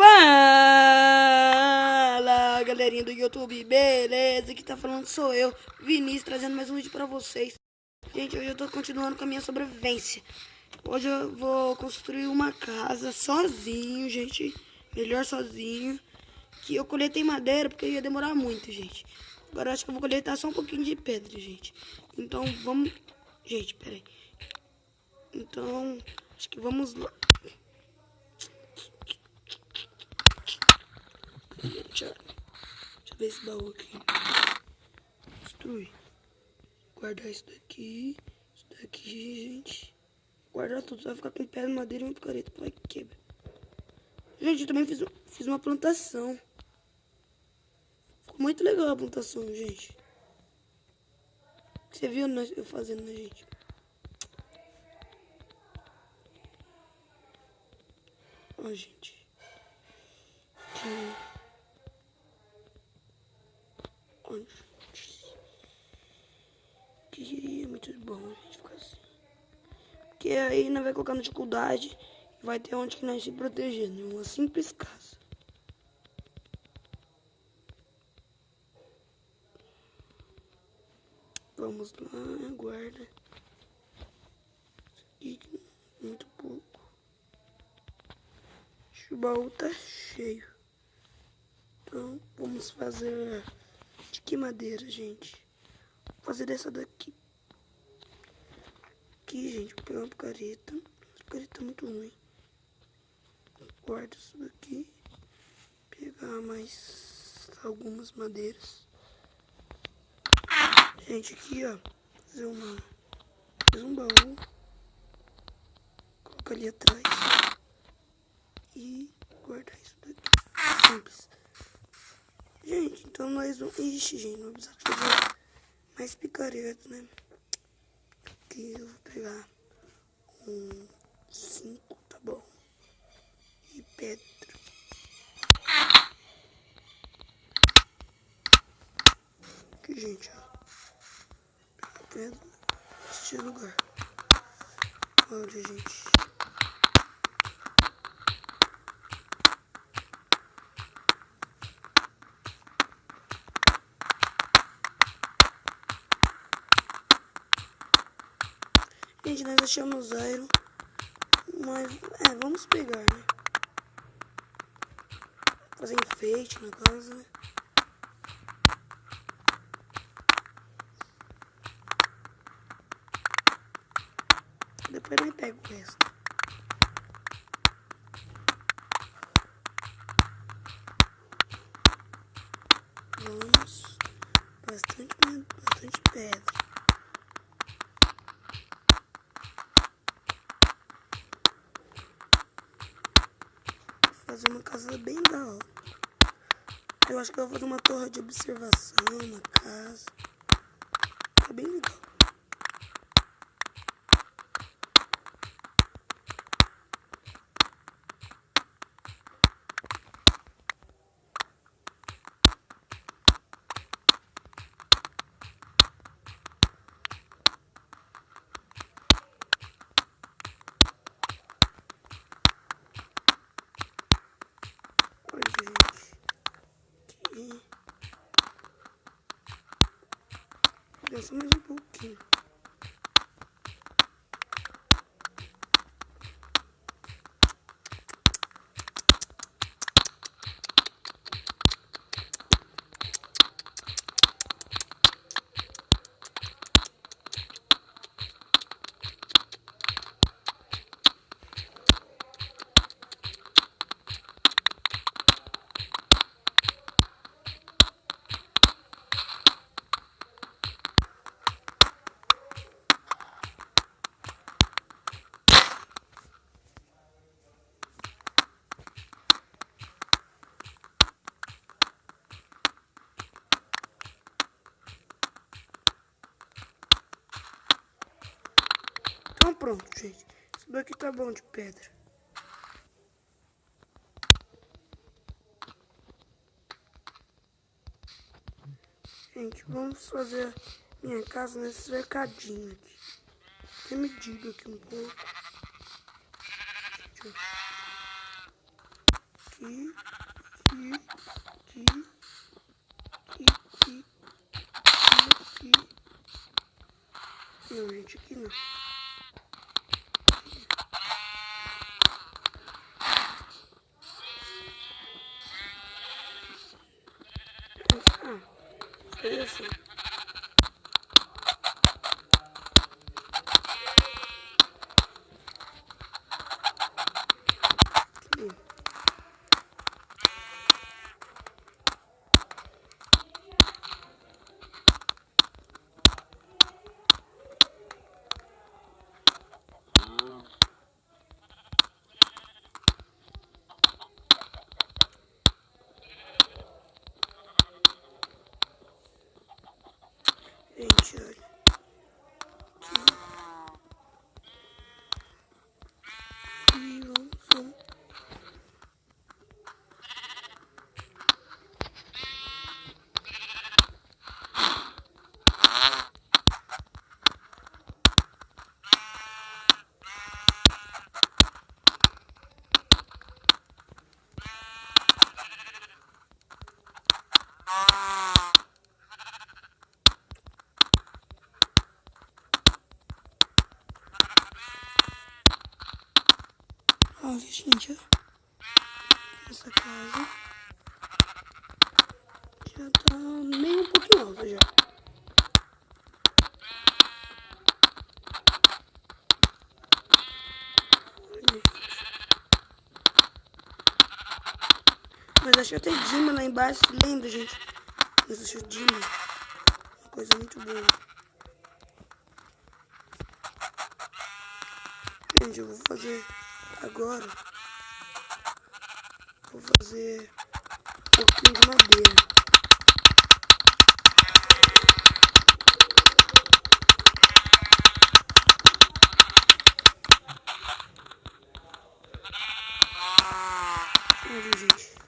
Fala, galerinha do YouTube, beleza? Aqui tá falando sou eu, Vinícius, trazendo mais um vídeo pra vocês. Gente, hoje eu tô continuando com a minha sobrevivência. Hoje eu vou construir uma casa sozinho, gente. Melhor sozinho. Que eu coletei madeira porque ia demorar muito, gente. Agora eu acho que eu vou coletar só um pouquinho de pedra, gente. Então vamos... Gente, peraí. Então, acho que vamos lá. Deixa eu ver esse baú aqui. Destruir. Guardar isso daqui, gente. Guardar tudo, vai ficar com pedra, madeira e uma picareta. Vai que quebra. Gente, eu também fiz uma plantação. Ficou muito legal a plantação, gente. Você viu eu fazendo, né, gente? Ó, gente. Aqui. Ó, gente. Que é muito bom, gente, ficar assim. Porque aí nós vai colocar na dificuldade e vai ter onde que nós se proteger, né? Uma simples casa. Vamos lá, guarda. E muito pouco. O baú tá cheio. Então, vamos fazer de que madeira, gente? Vou fazer dessa daqui. Aqui, gente, vou pegar uma picareta. Essa picareta é muito ruim. Guarda isso daqui. Pegar mais algumas madeiras. Gente, aqui, ó. Fazer um baú. Colocar ali atrás. E guardar isso daqui. Simples. Gente, então nós vamos... Ixi, gente, não precisa fazer mais picareta, né? Aqui eu vou pegar 5, tá bom? E pedra. Aqui, gente, ó. Pegar pedra neste lugar. Olha, gente. Gente, nós achamos iron, mas vamos pegar, né? Fazer enfeite na casa, né? Depois nós pega o resto. Vamos, bastante pedra. Fazer uma casa bem da hora. Eu acho que eu vou fazer uma torre de observação na casa. Tá bem legal. Olha, gente. Aqui. Desce mais um pouquinho. Então pronto, gente. Isso daqui tá bom de pedra. Gente, vamos fazer a minha casa nesse cercadinho aqui. Tem medida aqui um pouco. Aqui. Não, gente, aqui não. Foi assim. Gente, olha. E vamos. Olha, gente, ó. Essa casa já tá meio um pouquinho alta já. Mas achei até Dima lá embaixo, lembra, gente? Mas achei Dima. Uma coisa muito boa. Gente, eu vou fazer agora. Vou fazer um pouquinho de madeira. Olha, gente.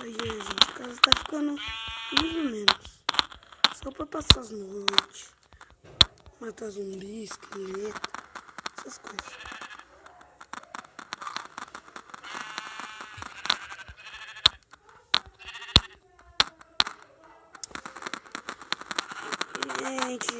Aí, gente, a casa tá ficando mais ou menos. Só pra passar as noites. Matar zumbi, esqueleto, essas coisas. Gente...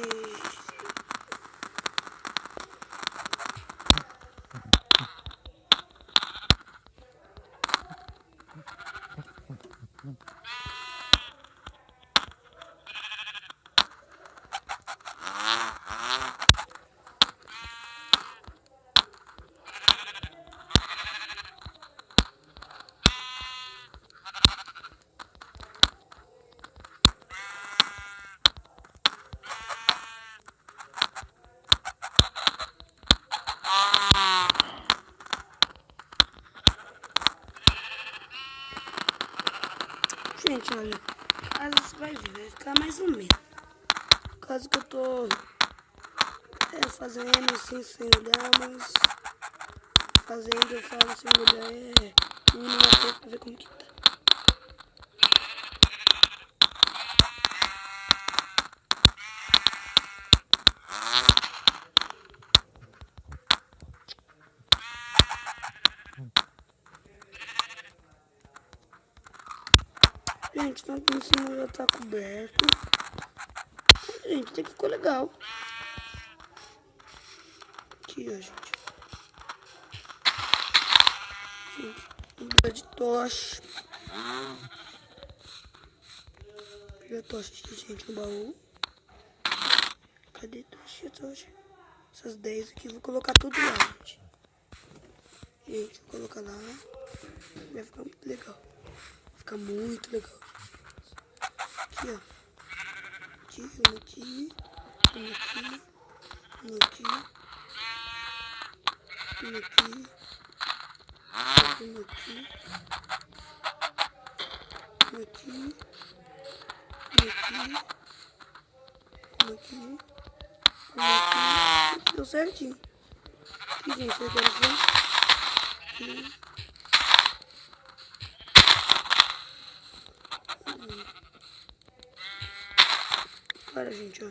Gente, olha, você vai ver, vai ficar mais ou menos. Caso que eu tô fazendo assim sem olhar, mas fazendo eu falo sem olhar mínimo tempo pra ver como que tá. Gente, tanto em cima já tá coberto. Gente, até que ficou legal. Aqui, ó, gente. Um brilho de tocha. Peguei a tocha aqui, gente, no baú. Cadê a tocha? Essas 10 aqui, vou colocar tudo lá, gente. Gente, vou colocar lá. Vai ficar muito legal. Vai ficar muito legal. Aqui, ó. Aqui, uma aqui. Uma aqui. Uma aqui. Uma aqui. Uma aqui. Uma aqui. Uma aqui. Uma aqui. Deu certinho. Aqui, gente, agora só. Aqui. Agora, gente, ó.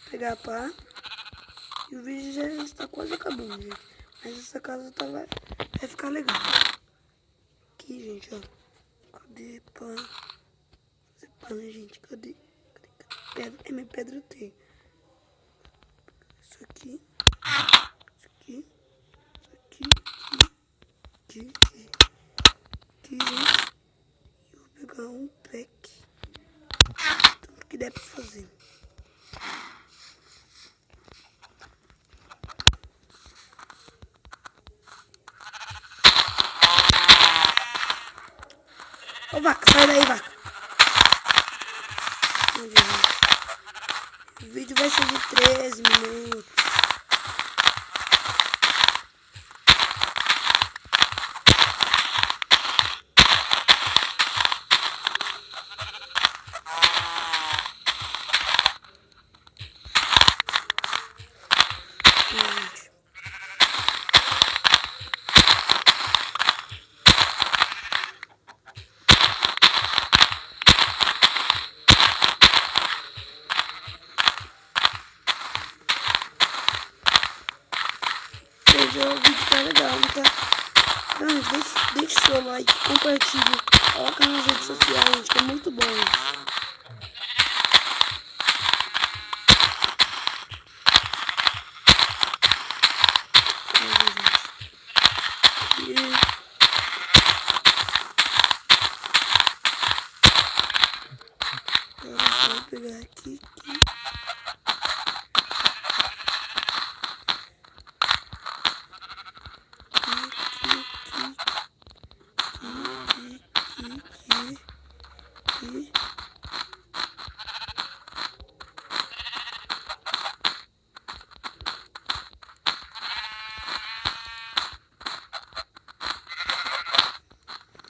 Pegar a pá. E o vídeo já está quase acabando, gente. Mas essa casa tá, vai ficar legal. Aqui, gente, ó. Cadê pá? Fazer pá, né, gente? Cadê? Pedra. É, minha pedra eu tenho. Isso aqui. Isso aqui. Isso aqui. Aqui, gente. E eu vou pegar um pack. Tudo que der pra fazer. Ô, vaca, sai daí, vaca. O vídeo vai ser de 13 minutos. O vídeo tá legal, tá? Então, deixa o seu like, compartilha, coloca nas redes sociais, gente, que é muito bom isso. Agora eu vou pegar aqui.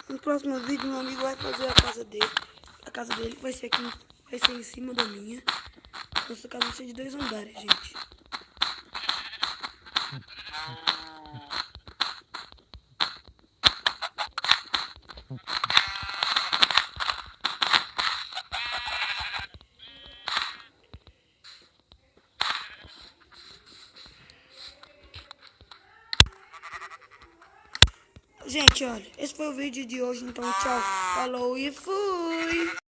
No próximo vídeo, meu amigo vai fazer a casa dele. A casa dele vai ser aqui, vai ser em cima da minha. Nossa casa vai ser de 2 andares, gente. Gente, olha, esse foi o vídeo de hoje, então tchau, falou e fui!